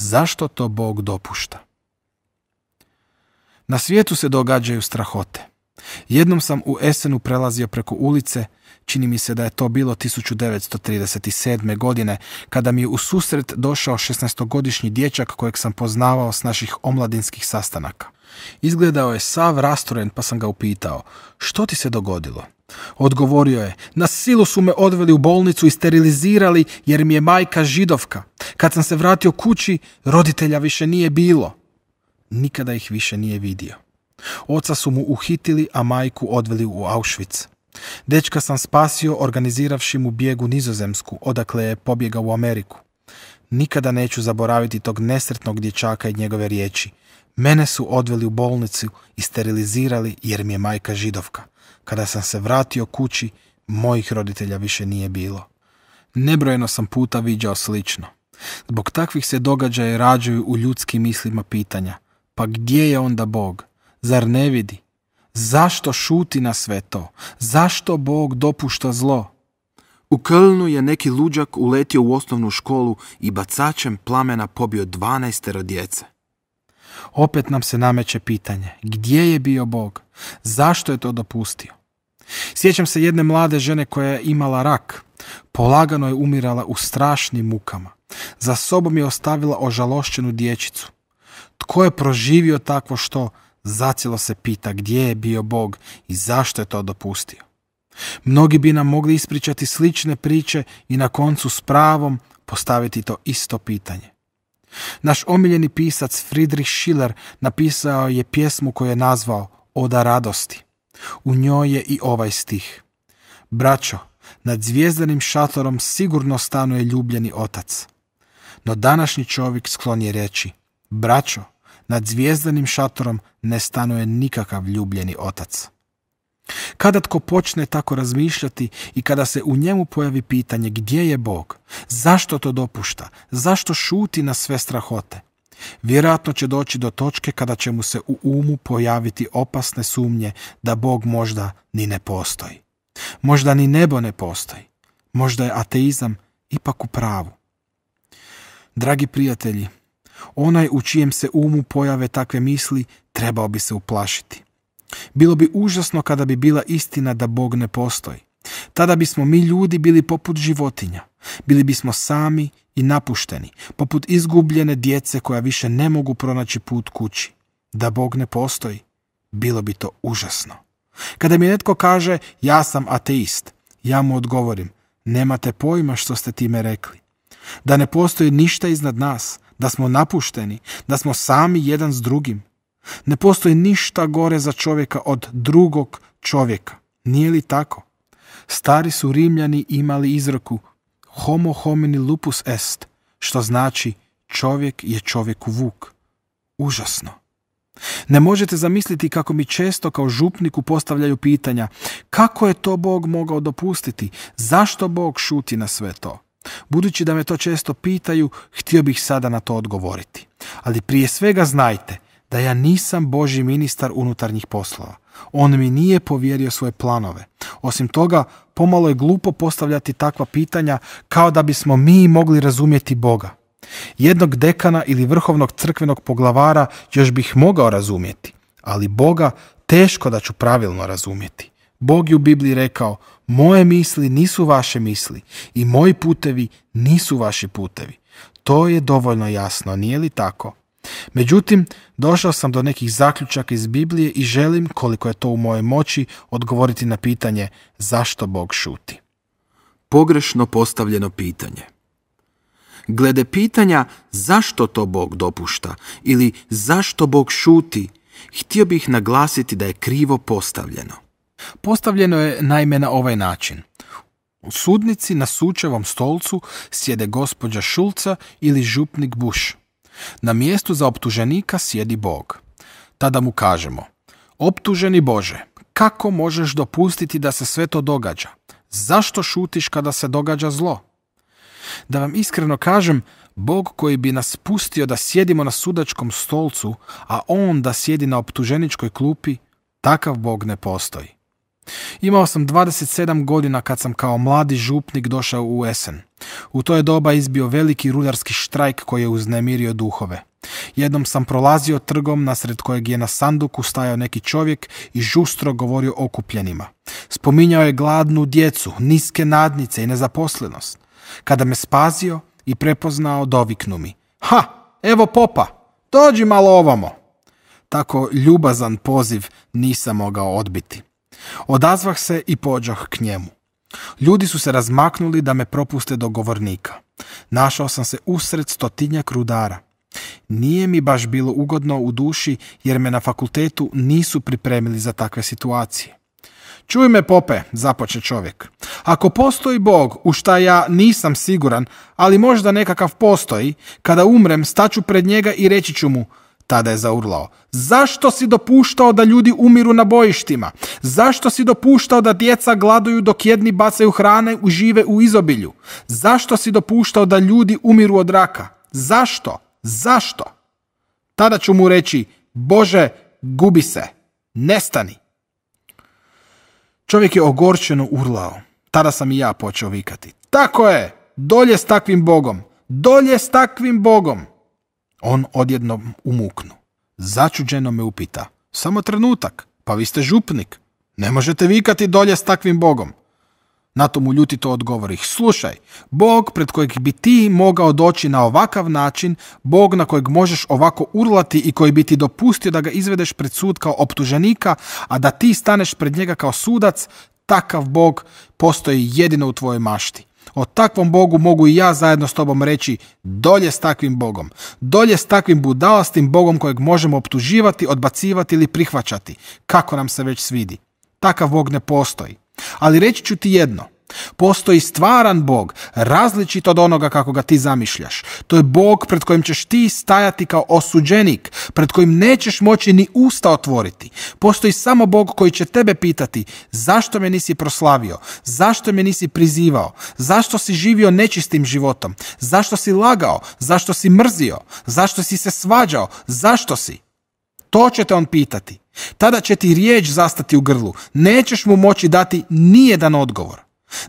Zašto to Bog dopušta? Na svijetu se događaju strahote. Jednom sam u Essenu prelazio preko ulice, čini mi se da je to bilo 1937. godine, kada mi je u susret došao 16-godišnji dječak kojeg sam poznavao s naših omladinskih sastanaka. Izgledao je sav rastrojen, pa sam ga upitao: što ti se dogodilo? Odgovorio je: na silu su me odveli u bolnicu i sterilizirali jer mi je majka Židovka. Kad sam se vratio kući, roditelja više nije bilo. Nikada ih više nije vidio. Oca su mu uhitili, a majku odveli u Auschwitz. Dečka sam spasio organiziravši mu bijeg u Nizozemsku, odakle je pobjegao u Ameriku. Nikada neću zaboraviti tog nesretnog dječaka i njegove riječi: mene su odveli u bolnicu i sterilizirali jer mi je majka Židovka. Kada sam se vratio kući, mojih roditelja više nije bilo. Nebrojeno sam puta viđao slično. Zbog takvih se događaja rađaju u ljudskim mislima pitanja: pa gdje je onda Bog? Zar ne vidi? Zašto šuti na sve to? Zašto Bog dopušta zlo? U Kölnu je neki luđak uletio u osnovnu školu i bacačem plamena pobio 12 djece. Opet nam se nameće pitanje: gdje je bio Bog? Zašto je to dopustio? Sjećam se jedne mlade žene koja je imala rak. Polagano je umirala u strašnim mukama. Za sobom je ostavila ožalošćenu dječicu. Tko je proživio takvo što, zacijelo se pita gdje je bio Bog i zašto je to dopustio. Mnogi bi nam mogli ispričati slične priče i na koncu s pravom postaviti to isto pitanje. Naš omiljeni pisac Friedrich Schiller napisao je pjesmu koju je nazvao Oda radosti. U njoj je i ovaj stih: braćo, nad zvijezdanim šatorom sigurno stanuje ljubljeni otac. No današnji čovjek sklon je reći: braćo, nad zvijezdanim šatorom ne stanuje nikakav ljubljeni otac. Kada tko počne tako razmišljati i kada se u njemu pojavi pitanje gdje je Bog, zašto to dopušta, zašto šuti na sve strahote, vjerojatno će doći do točke kada će mu se u umu pojaviti opasne sumnje da Bog možda ni ne postoji. Možda ni nebo ne postoji. Možda je ateizam ipak u pravu. Dragi prijatelji, onaj u čijem se umu pojave takve misli trebao bi se uplašiti. Bilo bi užasno kada bi bila istina da Bog ne postoji. Tada bismo mi ljudi bili poput životinja. Bili bismo sami i napušteni, poput izgubljene djece koja više ne mogu pronaći put kući. Da Bog ne postoji, bilo bi to užasno. Kada mi netko kaže ja sam ateist, ja mu odgovorim: nemate pojma što ste time rekli. Da ne postoji ništa iznad nas, da smo napušteni, da smo sami jedan s drugim. Ne postoji ništa gore za čovjeka od drugog čovjeka. Nije li tako? Stari su Rimljani imali izreku homo homini lupus est, što znači čovjek je čovjeku vuk. Užasno. Ne možete zamisliti kako mi često kao župniku postavljaju pitanja: kako je to Bog mogao dopustiti? Zašto Bog šuti na sve to? Budući da me to često pitaju, htio bih sada na to odgovoriti. Ali prije svega znajte da ja nisam Božji ministar unutarnjih poslova. On mi nije povjerio svoje planove. Osim toga, pomalo je glupo postavljati takva pitanja kao da bismo mi mogli razumjeti Boga. Jednog dekana ili vrhovnog crkvenog poglavara još bih mogao razumjeti, ali Boga teško da ću pravilno razumjeti. Bog je u Bibliji rekao: moje misli nisu vaše misli i moji putevi nisu vaši putevi. To je dovoljno jasno, nije li tako? Međutim, došao sam do nekih zaključaka iz Biblije i želim, koliko je to u mojoj moći, odgovoriti na pitanje zašto Bog šuti. Pogrešno postavljeno pitanje. Glede pitanja zašto to Bog dopušta ili zašto Bog šuti, htio bih naglasiti da je krivo postavljeno. Postavljeno je naime na ovaj način. U sudnici na sučevom stolcu sjede gospođa Šulca ili župnik Bush. Na mjestu za optuženika sjedi Bog. Tada mu kažemo: optuženi Bože, kako možeš dopustiti da se sve to događa? Zašto šutiš kada se događa zlo? Da vam iskreno kažem, Bog koji bi nas pustio da sjedimo na sudačkom stolcu, a on da sjedi na optuženičkoj klupi, takav Bog ne postoji. Imao sam 27 godina kad sam kao mladi župnik došao u Esen. U to je doba izbio veliki rudarski štrajk koji je uznemirio duhove. Jednom sam prolazio trgom nasred kojeg je na sanduku stajao neki čovjek i žustro govorio okupljenima. Spominjao je gladnu djecu, niske nadnice i nezaposlenost. Kada me spazio i prepoznao, doviknu mi: "Ha, evo popa, dođi malo ovamo." Tako ljubazan poziv nisam mogao odbiti. Odazvah se i pođoh k njemu. Ljudi su se razmaknuli da me propuste do govornika. Našao sam se usred 100-tinjak rudara. Nije mi baš bilo ugodno u duši jer me na fakultetu nisu pripremili za takve situacije. "Čuj me, pope," započe čovjek. "Ako postoji Bog, u šta ja nisam siguran, ali možda nekakav postoji, kada umrem staću pred njega i reći ću mu," tada je zaurlao, "zašto si dopuštao da ljudi umiru na bojištima? Zašto si dopuštao da djeca gladuju dok jedni bacaju hrane i žive u izobilju? Zašto si dopuštao da ljudi umiru od raka? Zašto? Zašto?" Tada ću mu reći: "Bože, gubi se, nestani." Čovjek je ogorčeno urlao. Tada sam i ja počeo vikati: "Tako je, dolje s takvim Bogom, dolje s takvim Bogom." On odjednom umuknu. Začuđeno me upita: "Samo trenutak, pa vi ste župnik. Ne možete vikati dolje s takvim Bogom." Na to mu ljutito odgovorih: "Slušaj, Bog pred kojeg bi ti mogao doći na ovakav način, Bog na kojeg možeš ovako urlati i koji bi ti dopustio da ga izvedeš pred sud kao optuženika, a da ti staneš pred njega kao sudac, takav Bog postoji jedino u tvojoj mašti. O takvom Bogu mogu i ja zajedno s tobom reći: dolje s takvim Bogom, dolje s takvim budalastim Bogom kojeg možemo optuživati, odbacivati ili prihvaćati, kako nam se već svidi. Takav Bog ne postoji. Ali reći ću ti jedno, postoji stvaran Bog, različit od onoga kako ga ti zamišljaš. To je Bog pred kojim ćeš ti stajati kao osuđenik, pred kojim nećeš moći ni usta otvoriti. Postoji samo Bog koji će tebe pitati: zašto me nisi proslavio, zašto me nisi prizivao, zašto si živio nečistim životom, zašto si lagao, zašto si mrzio, zašto si se svađao, zašto si? To će te on pitati. Tada će ti riječ zastati u grlu, nećeš mu moći dati nijedan odgovor.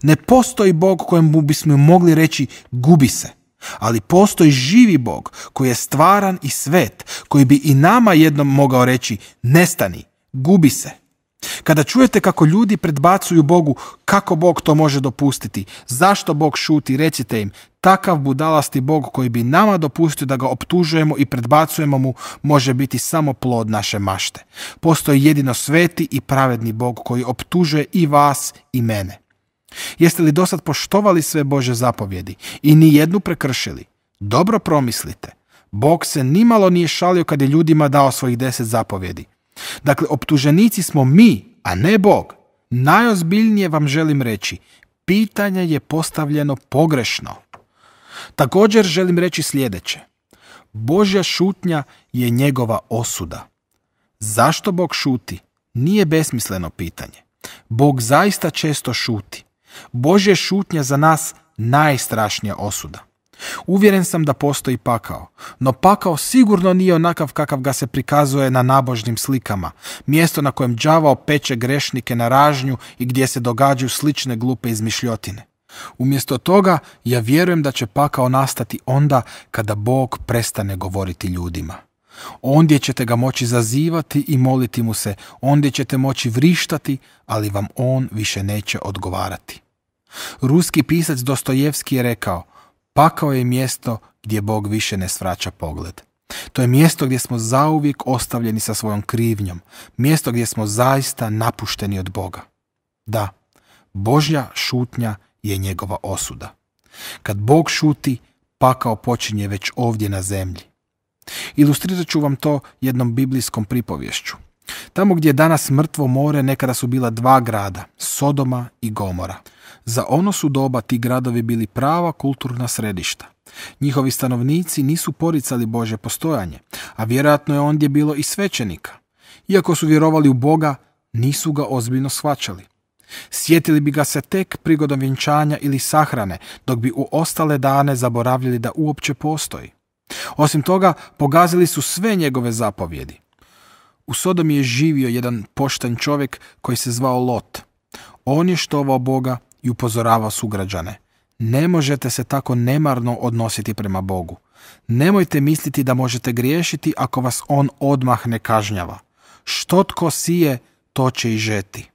Ne postoji Bog kojemu bismo mogli reći: gubi se. Ali postoji živi Bog koji je stvaran i svet, koji bi i nama jednom mogao reći: nestani, gubi se. Kada čujete kako ljudi predbacuju Bogu kako Bog to može dopustiti, zašto Bog šuti, recite im: takav budalasti Bog koji bi nama dopustio da ga optužujemo i predbacujemo mu može biti samo plod naše mašte. Postoji jedino sveti i pravedni Bog koji optužuje i vas i mene. Jeste li dosad poštovali sve Božje zapovjedi i ni jednu prekršili? Dobro promislite. Bog se nimalo nije šalio kad je ljudima dao svojih 10 zapovjedi. Dakle, optuženici smo mi, a ne Bog. Najozbiljnije vam želim reći, pitanje je postavljeno pogrešno. Također želim reći sljedeće. Božja šutnja je njegova osuda. Zašto Bog šuti? Nije besmisleno pitanje. Bog zaista često šuti. Božja šutnja za nas najstrašnija osuda. Uvjeren sam da postoji pakao, no pakao sigurno nije onakav kakav ga se prikazuje na nabožnim slikama, mjesto na kojem đavao peče grešnike na ražnju i gdje se događaju slične glupe izmišljotine. Umjesto toga, ja vjerujem da će pakao nastati onda kada Bog prestane govoriti ljudima. Ondje ćete ga moći zazivati i moliti mu se, ondje ćete moći vrištati, ali vam on više neće odgovarati. Ruski pisac Dostojevski je rekao: pakao je mjesto gdje Bog više ne svraća pogled. To je mjesto gdje smo zauvijek ostavljeni sa svojom krivnjom, mjesto gdje smo zaista napušteni od Boga. Da, Božja šutnja je njegova osuda. Kad Bog šuti, pakao počinje već ovdje na zemlji. Ilustrirat ću vam to jednom biblijskom pripovješću. Tamo gdje je danas mrtvo more nekada su bila 2 grada, Sodoma i Gomora. Za ono su doba ti gradovi bili prava kulturna središta. Njihovi stanovnici nisu poricali Božje postojanje, a vjerojatno je ondje bilo i svećenika. Iako su vjerovali u Boga, nisu ga ozbiljno shvaćali. Sjetili bi ga se tek prigodom vjenčanja ili sahrane, dok bi u ostale dane zaboravljali da uopće postoji. Osim toga, pogazili su sve njegove zapovjedi. U Sodomi je živio jedan pošten čovjek koji se zvao Lot. On je štovao Boga i upozoravao sugrađane. Ne možete se tako nemarno odnositi prema Bogu. Nemojte misliti da možete griješiti ako vas on odmah ne kažnjava. Što tko sije, to će i žeti.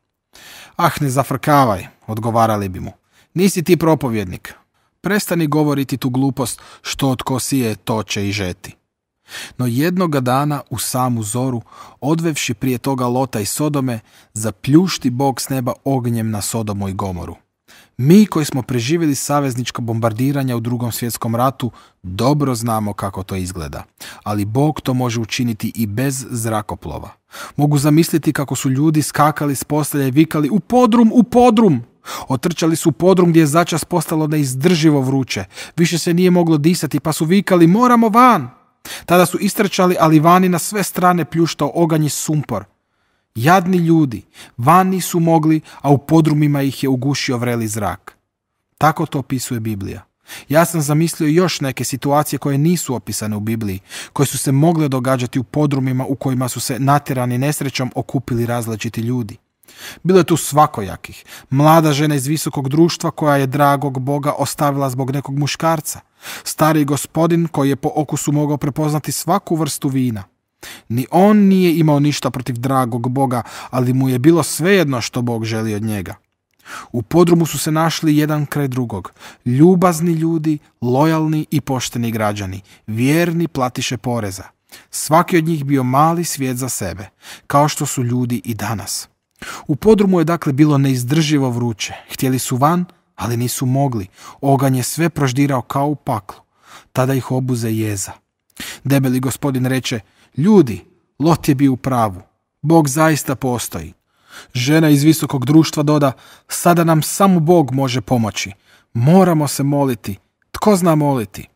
Ah, ne zafrkavaj, odgovarali bi mu. Nisi ti propovjednik. Prestani govoriti tu glupost, što tko sije, to će i žeti. No jednoga dana u samu zoru, odvevši prije toga Lota i Sodome, zapljušti Bog s neba ognjem na Sodomu i Gomoru. Mi koji smo preživjeli saveznička bombardiranja u Drugom svjetskom ratu dobro znamo kako to izgleda, ali Bog to može učiniti i bez zrakoplova. Mogu zamisliti kako su ljudi skakali s postelja i vikali u podrum, u podrum! Otrčali su u podrum gdje je začas postalo neizdrživo vruće. Više se nije moglo disati pa su vikali moramo van! Tada su istrčali, ali vani na sve strane pljuštao oganj i sumpor. Jadni ljudi, van nisu mogli, a u podrumima ih je ugušio vreli zrak. Tako to opisuje Biblija. Ja sam zamislio još neke situacije koje nisu opisane u Bibliji, koje su se mogle događati u podrumima u kojima su se natjerani nesrećom okupili različiti ljudi. Bilo je tu svakojakih. Mlada žena iz visokog društva koja je dragog Boga ostavila zbog nekog muškarca. Stari gospodin koji je po okusu mogao prepoznati svaku vrstu vina. Ni on nije imao ništa protiv dragog Boga, ali mu je bilo svejedno što Bog želi od njega. U podrumu su se našli jedan kraj drugog. Ljubazni ljudi, lojalni i pošteni građani, vjerni platiše poreza. Svaki od njih bio mali svijet za sebe, kao što su ljudi i danas. U podrumu je dakle bilo neizdrživo vruće. Htjeli su van, ali nisu mogli. Oganj je sve proždirao kao u paklu. Tada ih obuze jeza. Debeli gospodin reče, ljudi, Lot je bio u pravu. Bog zaista postoji. Žena iz visokog društva doda, sada nam samo Bog može pomoći. Moramo se moliti. Tko zna moliti?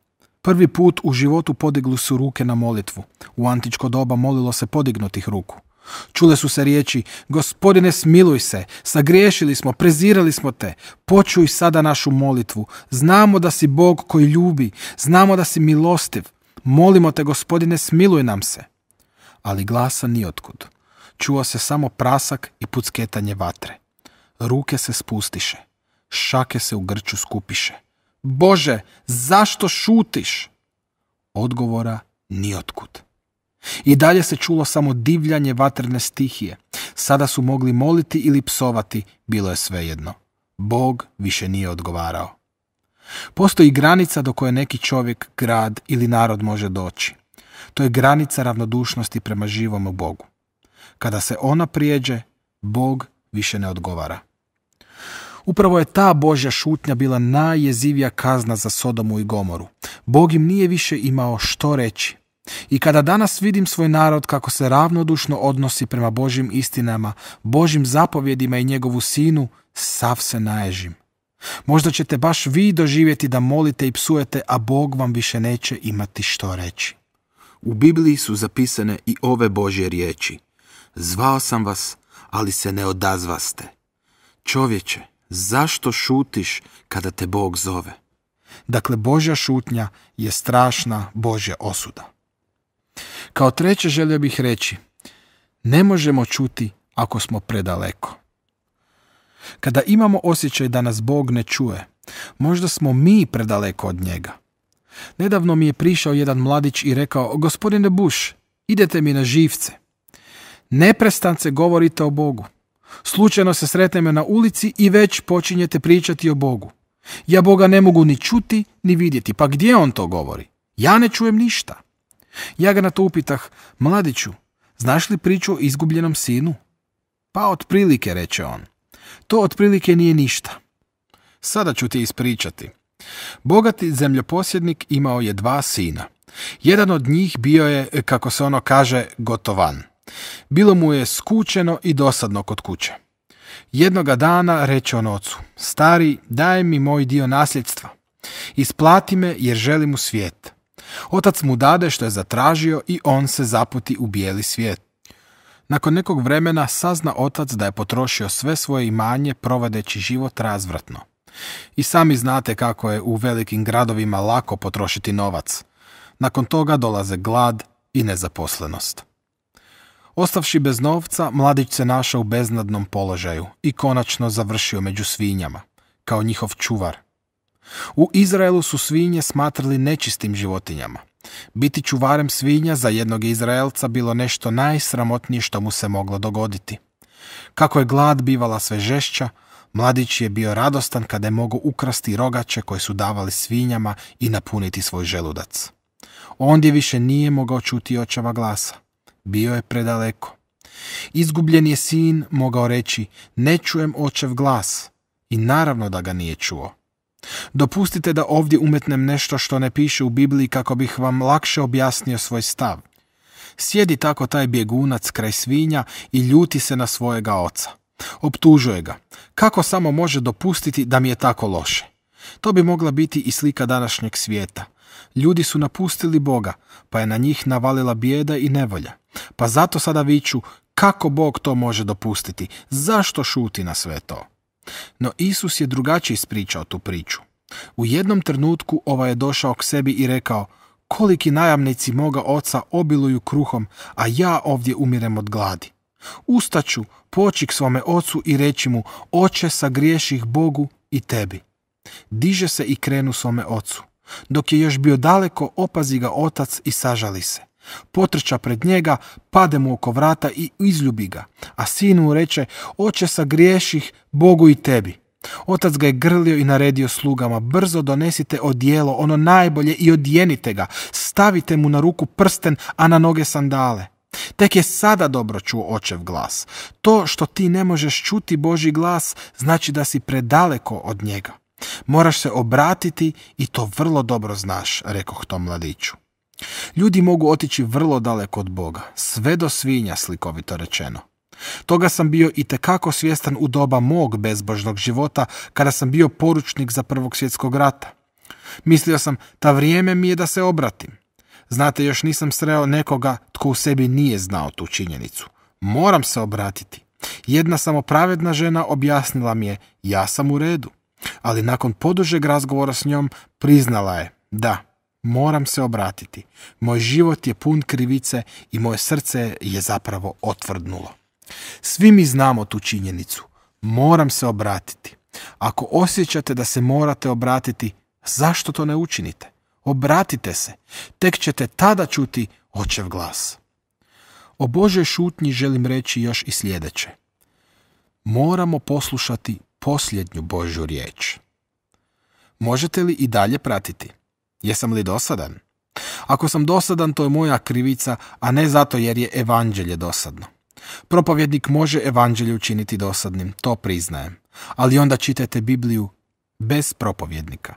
Prvi put u životu podigli su ruke na molitvu. U antičko doba molilo se podignutih ruku. Čule su se riječi, Gospodine smiluj se, sagriješili smo, prezirali smo te, počuj sada našu molitvu, znamo da si Bog koji ljubi, znamo da si milostiv, molimo te Gospodine smiluj nam se. Ali glasa nijotkud, čuo se samo prasak i pucketanje vatre. Ruke se spustiše, šake se u grču skupiše. Bože, zašto šutiš? Odgovora nijotkud. I dalje se čulo samo divljanje vatrene stihije. Sada su mogli moliti ili psovati, bilo je svejedno. Bog više nije odgovarao. Postoji granica do koje neki čovjek, grad ili narod može doći. To je granica ravnodušnosti prema živomu Bogu. Kada se ona prijeđe, Bog više ne odgovara. Upravo je ta Božja šutnja bila najjezivija kazna za Sodomu i Gomoru. Bog im nije više imao što reći. I kada danas vidim svoj narod kako se ravnodušno odnosi prema Božjim istinama, Božjim zapovjedima i njegovu sinu, sav se naježim. Možda ćete baš vi doživjeti da molite i psujete, a Bog vam više neće imati što reći. U Bibliji su zapisane i ove Božje riječi. Zvao sam vas, ali se ne odazvaste. Čovječe, zašto šutiš kada te Bog zove? Dakle, Božja šutnja je strašna Božja osuda. Kao treće želio bih reći, ne možemo čuti ako smo predaleko. Kada imamo osjećaj da nas Bog ne čuje, možda smo mi predaleko od njega. Nedavno mi je prišao jedan mladić i rekao, gospodine Bush, idete mi na živce. Neprestance govorite o Bogu. Slučajno se sretnemo na ulici i već počinjete pričati o Bogu. Ja Boga ne mogu ni čuti, ni vidjeti. Pa gdje on to govori? Ja ne čujem ništa. Ja ga na to upitah, mladiću, znaš li priču o izgubljenom sinu? Pa otprilike, reče on. To otprilike nije ništa. Sada ću ti ispričati. Bogati zemljoposjednik imao je 2 sina. Jedan od njih bio je, kako se ono kaže, gotovan. Bilo mu je skučeno i dosadno kod kuće. Jednoga dana reče on ocu, stari, daj mi moj dio nasljedstva. Isplati me jer želim u svijet. Otac mu dade što je zatražio i on se zaputi u bijeli svijet. Nakon nekog vremena sazna otac da je potrošio sve svoje imanje provodeći život razvratno. I sami znate kako je u velikim gradovima lako potrošiti novac. Nakon toga dolaze glad i nezaposlenost. Ostavši bez novca, mladić se našao u beznadnom položaju i konačno završio među svinjama, kao njihov čuvar. U Izraelu su svinje smatrali nečistim životinjama. Biti čuvarem svinja za jednog Izraelca bilo nešto najsramotnije što mu se moglo dogoditi. Kako je glad bivala sve žešća, mladić je bio radostan kada je mogao ukrasti rogače koje su davali svinjama i napuniti svoj želudac. Ondje više nije mogao čuti očeva glasa. Bio je predaleko. Izgubljen je sin mogao reći: ne čujem očev glas. I naravno da ga nije čuo. Dopustite da ovdje umetnem nešto što ne piše u Bibliji kako bih vam lakše objasnio svoj stav. Sjedi tako taj bjegunac kraj svinja i ljuti se na svojega oca. Optužuje ga. Kako samo može dopustiti da mi je tako loše? To bi mogla biti i slika današnjeg svijeta. Ljudi su napustili Boga, pa je na njih navalila bijeda i nevolja. Pa zato sada viču: kako Bog to može dopustiti? Zašto šuti na sve to? No Isus je drugačije ispričao tu priču. U jednom trenutku ovaj je došao k sebi i rekao: koliki najamnici moga oca obiluju kruhom, a ja ovdje umirem od gladi. Ustaću, poći k svome ocu i reći mu: oče, sagriješih Bogu i tebi. Diže se i krenu svome ocu. Dok je još bio daleko, opazi ga otac i sažali se. Potrča pred njega, pade mu oko vrata i izljubi ga, a sin mu reče: oče, sagriješih Bogu i tebi. Otac ga je grlio i naredio slugama: brzo donesite odijelo, ono najbolje, i odjenite ga, stavite mu na ruku prsten, a na noge sandale. Tek je sada dobro čuo očev glas. To što ti ne možeš čuti Božji glas znači da si predaleko od njega. Moraš se obratiti i to vrlo dobro znaš, rekoh tom mladiću. Ljudi mogu otići vrlo daleko od Boga, sve do svinja, slikovito rečeno. Toga sam bio itekako svjestan u doba mog bezbožnog života, kada sam bio poručnik za Prvog svjetskog rata. Mislio sam: ta vrijeme mi je da se obratim. Znate, još nisam sreo nekoga tko u sebi nije znao tu činjenicu. Moram se obratiti. Jedna samopravedna žena objasnila mi je: ja sam u redu. Ali nakon podužeg razgovora s njom priznala je: da, moram se obratiti. Moj život je pun krivice i moje srce je zapravo otvrdnulo. Svi mi znamo tu činjenicu. Moram se obratiti. Ako osjećate da se morate obratiti, zašto to ne učinite? Obratite se. Tek ćete tada čuti očev glas. O Božoj šutnji želim reći još i sljedeće. Moramo poslušati posljednju Božju riječ. Možete li i dalje pratiti? Jesam li dosadan? Ako sam dosadan, to je moja krivica, a ne zato jer je evanđelje dosadno. Propovjednik može evanđelje učiniti dosadnim, to priznajem. Ali onda čitajte Bibliju bez propovjednika.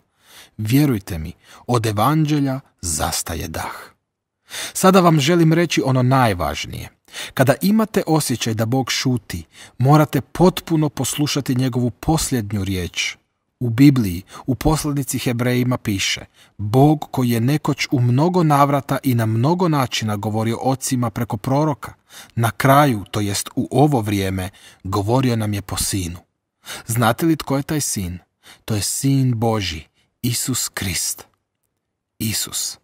Vjerujte mi, od evanđelja zastaje dah. Sada vam želim reći ono najvažnije. Kada imate osjećaj da Bog šuti, morate potpuno poslušati njegovu posljednju riječ. U Bibliji, u poslanici Hebrejima piše: Bog koji je nekoć u mnogo navrata i na mnogo načina govorio ocima preko proroka, na kraju, to jest u ovo vrijeme, govorio nam je po Sinu. Znate li tko je taj Sin? To je Sin Božji, Isus Krist. Isus.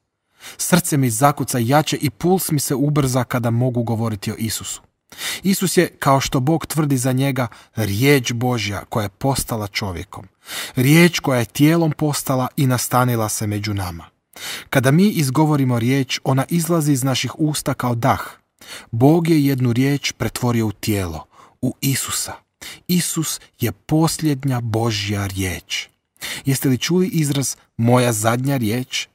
Srce mi zakuca jače i puls mi se ubrza kada mogu govoriti o Isusu. Isus je, kao što Bog tvrdi za njega, riječ Božja koja je postala čovjekom. Riječ koja je tijelom postala i nastanila se među nama. Kada mi izgovorimo riječ, ona izlazi iz naših usta kao dah. Bog je jednu riječ pretvorio u tijelo, u Isusa. Isus je posljednja Božja riječ. Jeste li čuli izraz moja zadnja riječ?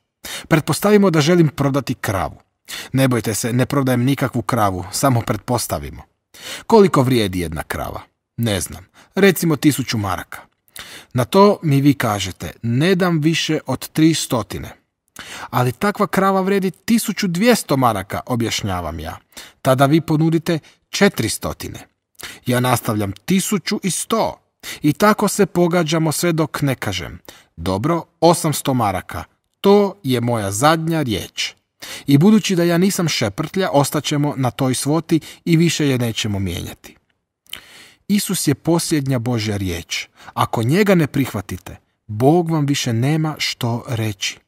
Pretpostavimo da želim prodati kravu. Ne bojte se, ne prodajem nikakvu kravu, samo pretpostavimo. Koliko vrijedi jedna krava? Ne znam, recimo 1000 maraka. Na to mi vi kažete: ne dam više od 300. Ali takva krava vredi 1200 maraka, objašnjavam ja. Tada vi ponudite 400. Ja nastavljam 1100. I tako se pogađamo sve dok ne kažem: dobro, 800 maraka. To je moja zadnja riječ. I budući da ja nisam šeprtlja, ostaćemo na toj svoti i više je nećemo mijenjati. Isus je posljednja Božja riječ. Ako njega ne prihvatite, Bog vam više nema što reći.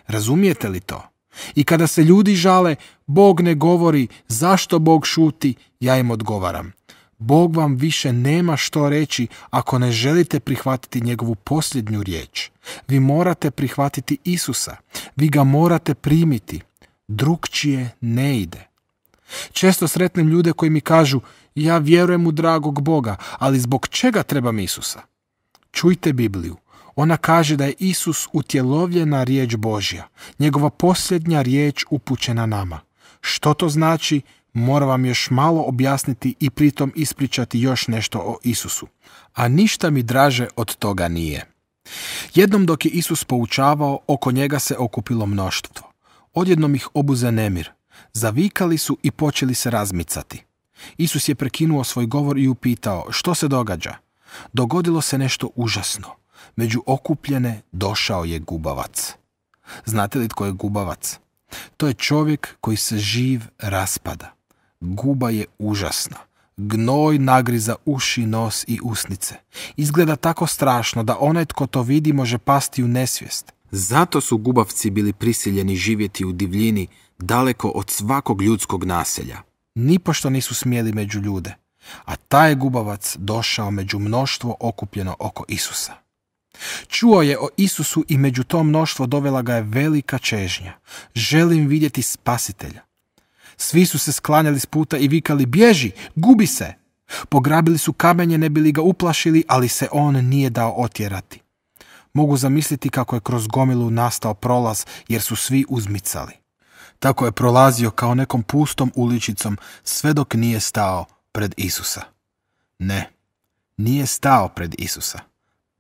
Razumijete li to? I kada se ljudi žale, Bog ne govori, zašto Bog šuti, ja im odgovaram. Bog vam više nema što reći ako ne želite prihvatiti njegovu posljednju riječ. Vi morate prihvatiti Isusa. Vi ga morate primiti. Drukčije ne ide. Često sretnem ljude koji mi kažu, ja vjerujem u dragog Boga, ali zbog čega trebam Isusa? Čujte Bibliju. Ona kaže da je Isus utjelovljena riječ Božja, njegova posljednja riječ upućena nama. Što to znači? Moram vam još malo objasniti i pritom ispričati još nešto o Isusu. A ništa mi draže od toga nije. Jednom dok je Isus poučavao, oko njega se okupilo mnoštvo. Odjednom ih obuze nemir. Zavikali su i počeli se razmicati. Isus je prekinuo svoj govor i upitao, što se događa? Dogodilo se nešto užasno. Među okupljene došao je gubavac. Znate li tko je gubavac? To je čovjek koji se živ raspada. Guba je užasna. Gnoj nagriza uši, nos i usnice. Izgleda tako strašno da onaj tko to vidi može pasti u nesvijest. Zato su gubavci bili prisiljeni živjeti u divljini, daleko od svakog ljudskog naselja. Nipošto nisu smjeli među ljude, a taj je gubavac došao među mnoštvo okupljeno oko Isusa. Čuo je o Isusu i među to mnoštvo dovela ga je velika čežnja. Želim vidjeti Spasitelja. Svi su se sklanjali s puta i vikali, bježi, gubi se. Pograbili su kamenje ne bi li ga uplašili, ali se on nije dao otjerati. Mogu zamisliti kako je kroz gomilu nastao prolaz jer su svi uzmicali. Tako je prolazio kao nekom pustom uličicom sve dok nije stao pred Isusa. Ne, nije stao pred Isusa.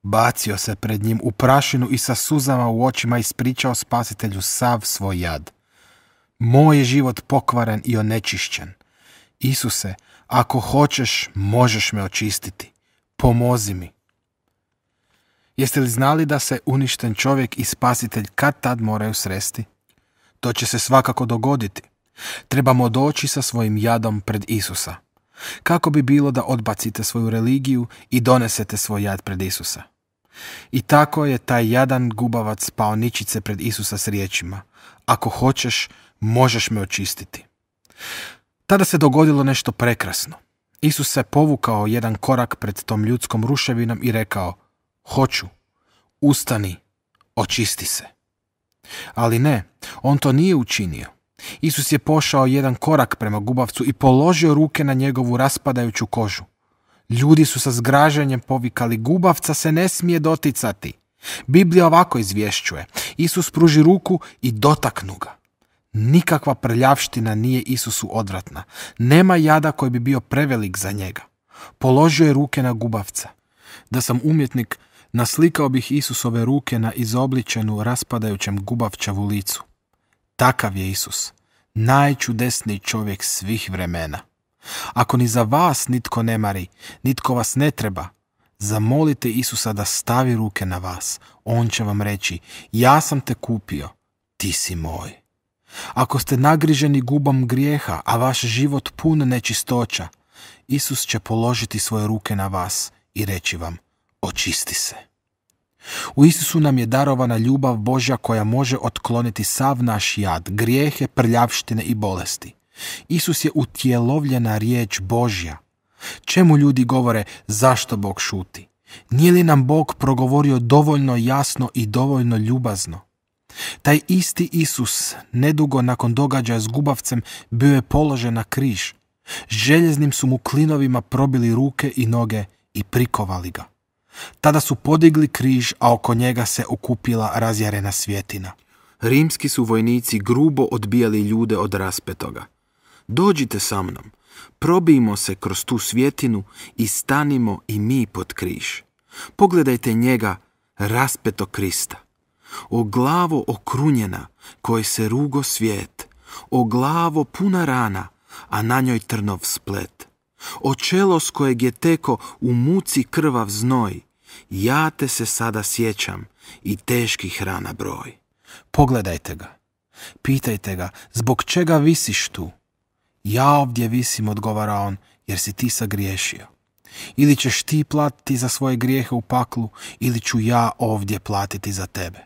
Bacio se pred njim u prašinu i sa suzama u očima ispričao Spasitelju sav svoj jad. Moj je život pokvaren i onečišćen. Isuse, ako hoćeš, možeš me očistiti. Pomozi mi. Jeste li znali da se uništen čovjek i Spasitelj kad tad moraju sresti? To će se svakako dogoditi. Trebamo doći sa svojim jadom pred Isusa. Kako bi bilo da odbacite svoju religiju i donesete svoj jad pred Isusa? I tako je taj jadan gubavac pao ničice pred Isusa s riječima, ako hoćeš, možeš me očistiti. Tada se dogodilo nešto prekrasno. Isus se povukao jedan korak pred tom ljudskom ruševinom i rekao, hoću, ustani, očisti se. Ali ne, on to nije učinio. Isus je pošao jedan korak prema gubavcu i položio ruke na njegovu raspadajuću kožu. Ljudi su sa zgražanjem povikali, gubavca se ne smije doticati. Biblija ovako izvješćuje. Isus pruži ruku i dotaknu ga. Nikakva prljavština nije Isusu odvratna. Nema jada koji bi bio prevelik za njega. Položio je ruke na gubavca. Da sam umjetnik, naslikao bih Isusove ruke na izobličenu raspadajućem gubavčavu licu. Takav je Isus, najčudesniji čovjek svih vremena. Ako ni za vas nitko ne mari, nitko vas ne treba, zamolite Isusa da stavi ruke na vas. On će vam reći, ja sam te kupio, ti si moj. Ako ste nagriženi gubom grijeha, a vaš život pun nečistoća, Isus će položiti svoje ruke na vas i reći vam, očisti se. U Isusu nam je darovana ljubav Božja koja može otkloniti sav naš jad, grijehe, prljavštine i bolesti. Isus je utjelovljena riječ Božja. Čemu ljudi govore, zašto Bog šuti? Nije li nam Bog progovorio dovoljno jasno i dovoljno ljubazno? Taj isti Isus, nedugo nakon događaja s gubavcem, bio je položen na križ. Željeznim su mu klinovima probili ruke i noge i prikovali ga. Tada su podigli križ, a oko njega se okupila razjarena svjetina. Rimski su vojnici grubo odbijali ljude od raspetoga. Dođite sa mnom, probijmo se kroz tu svjetinu i stanimo i mi pod križ. Pogledajte njega, raspeto Krista. O glavo okrunjena, koji se rugo svijet, o glavo puna rana, a na njoj trnov splet. O čelo s kojeg je teko u muci krvav znoj, ja te se sada sjećam i teških rana broj. Pogledajte ga, pitajte ga, zbog čega visiš tu? Ja ovdje visim, odgovara on, jer si ti sagriješio. Ili ćeš ti platiti za svoje grijehe u paklu, ili ću ja ovdje platiti za tebe.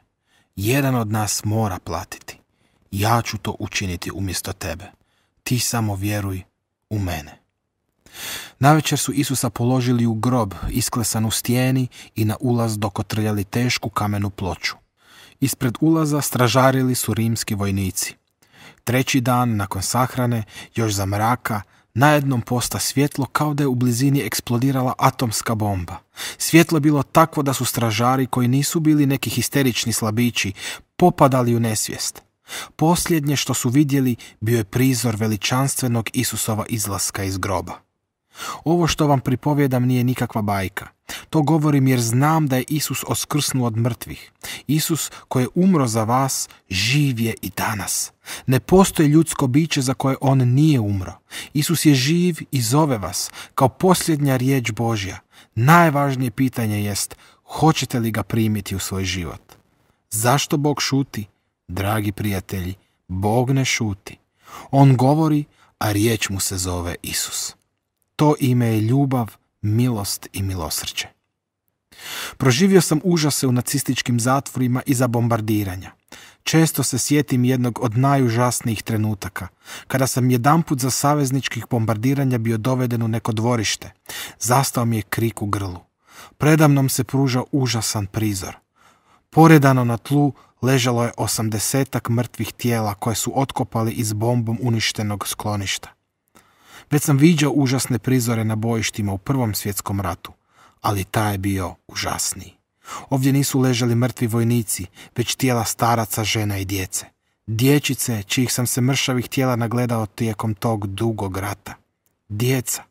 Jedan od nas mora platiti. Ja ću to učiniti umjesto tebe. Ti samo vjeruj u mene. Navečer su Isusa položili u grob, isklesan u stijeni i na ulaz dokotrljali tešku kamenu ploču. Ispred ulaza stražarili su rimski vojnici. Treći dan, nakon sahrane, još za mraka, najednom posta svjetlo kao da je u blizini eksplodirala atomska bomba. Svjetlo je bilo takvo da su stražari, koji nisu bili neki histerični slabići, popadali u nesvijest. Posljednje što su vidjeli bio je prizor veličanstvenog Isusova izlaska iz groba. Ovo što vam pripovjedam nije nikakva bajka. To govorim jer znam da je Isus oskrsnuo od mrtvih. Isus koji je umro za vas, živ je i danas. Ne postoji ljudsko biće za koje on nije umro. Isus je živ i zove vas kao posljednja riječ Božja. Najvažnije pitanje jest, hoćete li ga primiti u svoj život? Zašto Bog šuti? Dragi prijatelji, Bog ne šuti. On govori, a riječ mu se zove Isus. To ime je ljubav, milost i milosrđe. Proživio sam užase u nacističkim zatvorima iza bombardiranja. Često se sjetim jednog od najužasnijih trenutaka, kada sam jedanput za savezničkih bombardiranja bio doveden u neko dvorište. Zastao mi je krik u grlu. Predamnom se pružao užasan prizor. Poredano na tlu ležalo je 80 mrtvih tijela koje su otkopali iz bombom uništenog skloništa. Već sam viđao užasne prizore na bojištima u Prvom svjetskom ratu, ali taj je bio užasniji. Ovdje nisu ležali mrtvi vojnici, već tijela staraca, žena i djece. Dječice, čijih sam se mršavih tijela nagledao tijekom tog dugog rata. Djeca.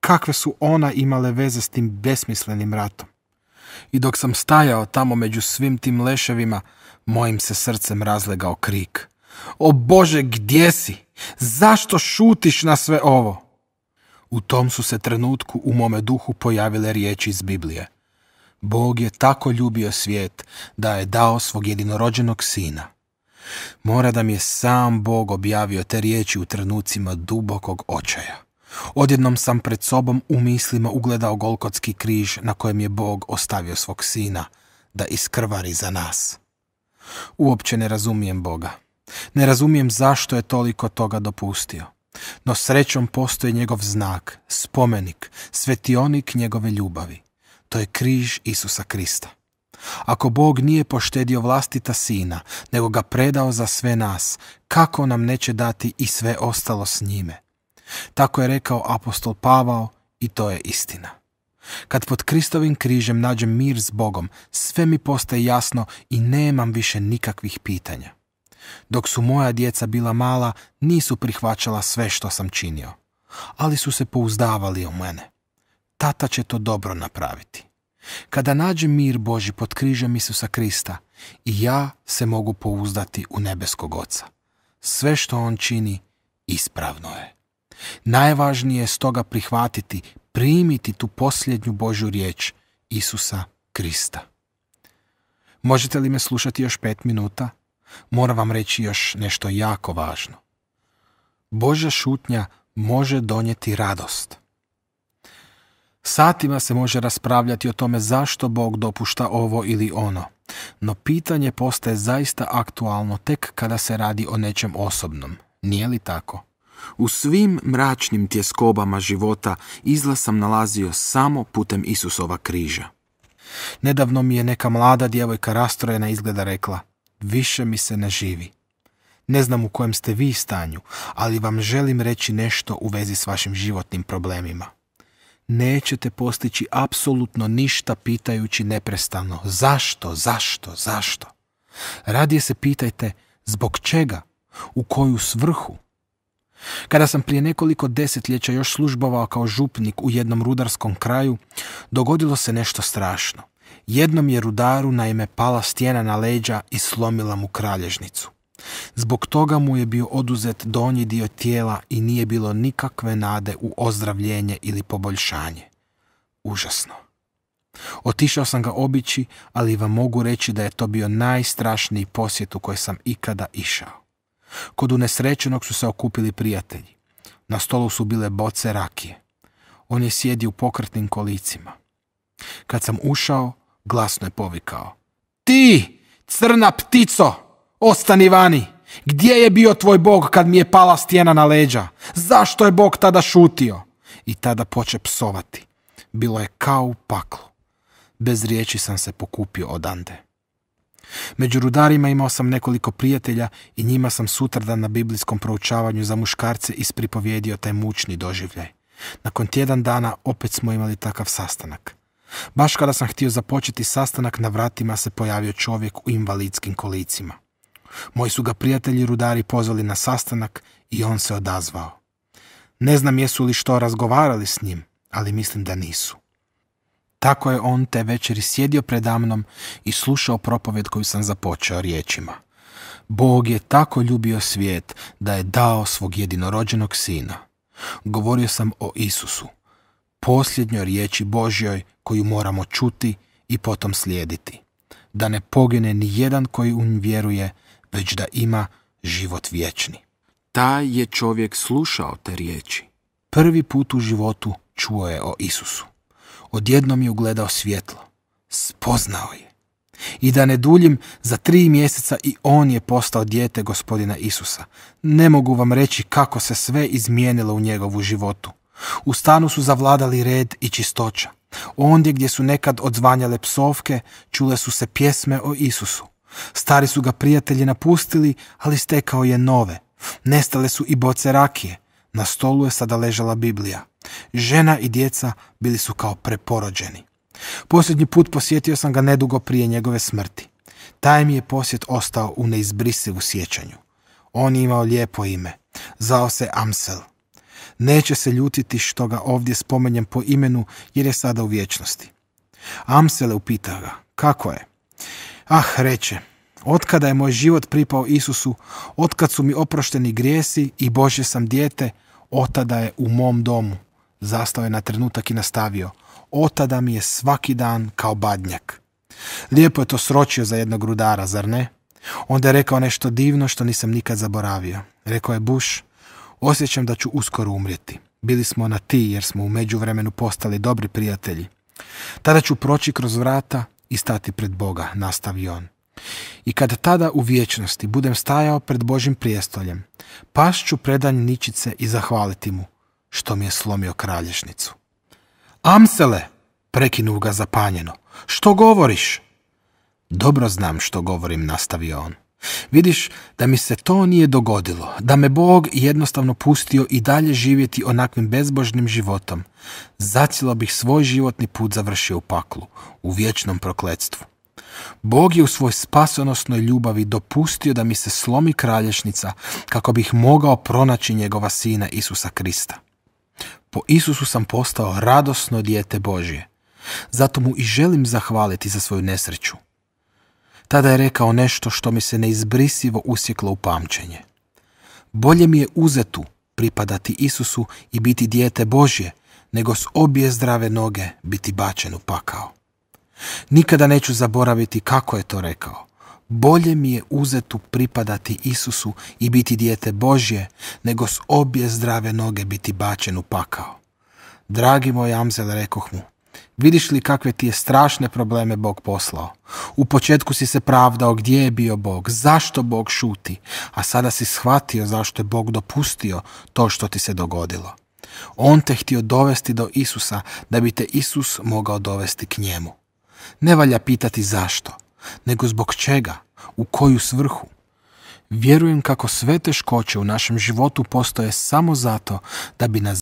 Kakve su ona imale veze s tim besmislenim ratom? I dok sam stajao tamo među svim tim leševima, mojim se srcem razlegao krik. O Bože, gdje si? Zašto šutiš na sve ovo? U tom su se trenutku u mome duhu pojavile riječi iz Biblije. Bog je tako ljubio svijet da je dao svog jedinorođenog sina. Mora da mi je sam Bog objavio te riječi u trenucima dubokog očaja. Odjednom sam pred sobom u mislima ugledao Golgotski križ na kojem je Bog ostavio svog sina da iskrvari za nas. Uopće ne razumijem Boga. Ne razumijem zašto je toliko toga dopustio. No srećom postoji njegov znak, spomenik, svetionik njegove ljubavi. To je križ Isusa Krista. Ako Bog nije poštedio vlastita sina, nego ga predao za sve nas, kako nam neće dati i sve ostalo s njime? Tako je rekao apostol Pavao i to je istina. Kad pod Kristovim križem nađem mir s Bogom, sve mi postaje jasno i nemam više nikakvih pitanja. Dok su moja djeca bila mala, nisu prihvaćala sve što sam činio, ali su se pouzdavali u mene. Tata će to dobro napraviti. Kada nađem mir Božji pod križem Isusa Krista, i ja se mogu pouzdati u nebeskog Oca. Sve što on čini, ispravno je. Najvažnije je stoga prihvatiti, primiti tu posljednju Božju riječ Isusa Krista. Možete li me slušati još 5 minuta? Moram vam reći još nešto jako važno. Božja šutnja može donijeti radost. Satima se može raspravljati o tome zašto Bog dopušta ovo ili ono, no pitanje postaje zaista aktualno tek kada se radi o nečem osobnom. Nije li tako? U svim mračnim tjeskobama života izlaz sam nalazio samo putem Isusova križa. Nedavno mi je neka mlada djevojka rastrojena izgleda rekla: više mi se ne živi. Ne znam u kojem ste vi stanju, ali vam želim reći nešto u vezi s vašim životnim problemima. Nećete postići apsolutno ništa pitajući neprestano zašto. Radije se pitajte zbog čega, u koju svrhu. Kada sam prije nekoliko desetljeća još službovao kao župnik u jednom rudarskom kraju, dogodilo se nešto strašno. Jednom je rudaru naime pala stijena na leđa i slomila mu kralježnicu. Zbog toga mu je bio oduzet donji dio tijela i nije bilo nikakve nade u ozdravljenje ili poboljšanje. Užasno. Otišao sam ga obići, ali vam mogu reći da je to bio najstrašniji posjet u koji sam ikada išao. Kod unesrećenog su se okupili prijatelji. Na stolu su bile boce rakije. On je sjedio u pokretnim kolicima. Kad sam ušao, glasno je povikao: ti, crna ptico, ostani vani! Gdje je bio tvoj Bog kad mi je pala stijena na leđa? Zašto je Bog tada šutio? I tada poče psovati. Bilo je kao u paklu. Bez riječi sam se pokupio odande. Među rudarima imao sam nekoliko prijatelja i njima sam sutradan na biblijskom proučavanju za muškarce ispripovjedio taj mučni doživljaj. Nakon tjedan dana opet smo imali takav sastanak. Baš kada sam htio započeti sastanak, na vratima se pojavio čovjek u invalidskim kolicima. Moji su ga prijatelji rudari pozvali na sastanak i on se odazvao. Ne znam jesu li što razgovarali s njim, ali mislim da nisu. Tako je on te večeri sjedio predamnom i slušao propovjed koju sam započeo riječima. Bog je tako ljubio svijet da je dao svog jedinorođenog sina. Govorio sam o Isusu, posljednjoj riječi Božjoj koju moramo čuti i potom slijediti. Da ne pogine ni jedan koji u nju vjeruje, već da ima život vječni. Taj je čovjek slušao te riječi. Prvi put u životu čuo je o Isusu. Odjednom je ugledao svjetlo. Spoznao je. I da ne duljim, za 3 mjeseca i on je postao dijete Gospodina Isusa. Ne mogu vam reći kako se sve izmijenilo u njegovu životu. U stanu su zavladali red i čistoća. Ondje gdje su nekad odzvanjale psovke, čule su se pjesme o Isusu. Stari su ga prijatelji napustili, ali stekao je nove. Nestale su i boce rakije. Na stolu je sada ležala Biblija. Žena i djeca bili su kao preporođeni. Posljednji put posjetio sam ga nedugo prije njegove smrti. Taj mi je posjet ostao u neizbrisivu sjećanju. On je imao lijepo ime. Zvao se Amsel. Neće se ljutiti što ga ovdje spomenjem po imenu, jer je sada u vječnosti. Amsele, upita ga, kako je? Ah, reče, otkada je moj život pripao Isusu, otkad su mi oprošteni grijesi i Božje sam dijete, otada je u mom domu. Zastao je na trenutak i nastavio, otada mi je svaki dan kao badnjak. Lijepo je to sročio za jednog rudara, zar ne? Onda je rekao nešto divno što nisam nikad zaboravio. Rekao je Bush, osjećam da ću uskoro umrijeti. Bili smo na ti jer smo u međuvremenu postali dobri prijatelji. Tada ću proći kroz vrata i stati pred Boga, nastavi on. I kad tada u vječnosti budem stajao pred Božjim prijestoljem, pašću predaničice i zahvaliti mu što mi je slomio kralješnicu. Amsele, prekinuo ga zapanjeno, što govoriš? Dobro znam što govorim, nastavio on. Vidiš da mi se to nije dogodilo, da me Bog jednostavno pustio i dalje živjeti onakvim bezbožnim životom. Zacijelo bih svoj životni put završio u paklu, u vječnom prokletstvu. Bog je u svoj spasonosnoj ljubavi dopustio da mi se slomi kralješnica kako bih mogao pronaći njegova sina Isusa Krista. Po Isusu sam postao radosno dijete Božje. Zato mu i želim zahvaliti za svoju nesreću. Tada je rekao nešto što mi se neizbrisivo usjeklo u pamćenje. Bolje mi je uzetu pripadati Isusu i biti dijete Božje, nego s obje zdrave noge biti bačen u pakao. Nikada neću zaboraviti kako je to rekao. Bolje mi je uzetu pripadati Isusu i biti dijete Božje, nego s obje zdrave noge biti bačen u pakao. Dragi moj Amsel, rekoh mu, vidiš li kakve ti je strašne probleme Bog poslao? U početku si se pravdao gdje je bio Bog, zašto Bog šuti, a sada si shvatio zašto je Bog dopustio to što ti se dogodilo. On te htio dovesti do Isusa da bi te Isus mogao dovesti k njemu. Ne valja pitati zašto, nego zbog čega, u koju svrhu. Vjerujem kako sve teškoće u našem životu postoje samo zato da bi nas